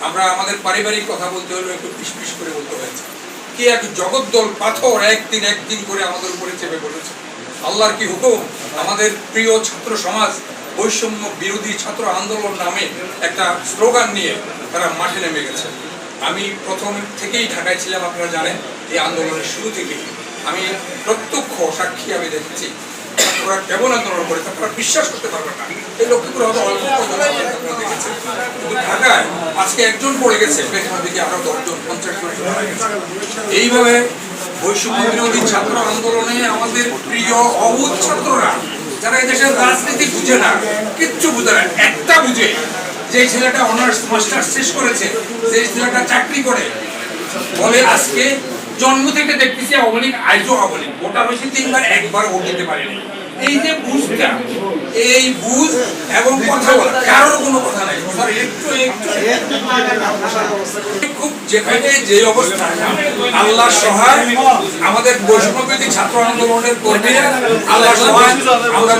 আমরা আমাদের পারিবারিক কথা বলতে হলে একটু পিস করে বলতে হয়েছে। কি এক জগদ্দল পাথর একদিন করে আমাদের উপরে চেপে পড়েছে। আল্লাহর কি হুকুম, আমাদের প্রিয় ছাত্র সমাজ বৈষম্য বিরোধী ছাত্র আন্দোলন নামে একটা স্লোগান নিয়ে তারা মাঠে নেমে গেছে। আমি প্রথম থেকেই ঢাকায় ছিলাম, আপনারা জানেন। এই আন্দোলনের শুরু থেকেই আমি প্রত্যক্ষ সাক্ষী আমি দেখেছি ওরা কেমন আন্দোলন করে তারা বিশ্বাস করতে পারবে না। এই লক্ষ্মীপুরে হয়তো অল্প আপনারা দেখেছেন, কিন্তু ঢাকায় আজকে একজন পড়ে গেছে, পেছনের দিকে আরো 10 জন 50 জন পড়ে গেছে। এইভাবে বৈষম্য বিরোধী ছাত্র আন্দোলনে আমাদের প্রিয় অবুধ ছাত্ররা, যারা এই দেশের রাজনীতি বুঝে না, কিচ্ছু বুঝে না, একটা বুঝে, যে ছেলেটা অনার্স মাস্টার্স শেষ করেছে, যে ছেলেটা চাকরি করে, বলে আজকে জন্ম থেকে দেখতেছি আওয়ামী লীগ, আইজও আওয়ামী লীগ, ভোটার হয়েছে 3 বার, 1 বার ভোট দিতে পারেনি। এই যে বুঝটা, এই বুঝ এবং কথা বলা, কারোর কোনো কথা নাই। খুব যেখানে যে অবস্থা, আল্লাহ সহায়, আমাদের বৈষম্য বিরোধী ছাত্র আন্দোলনের কর্মীরা আল্লাহ সহায়, আমরা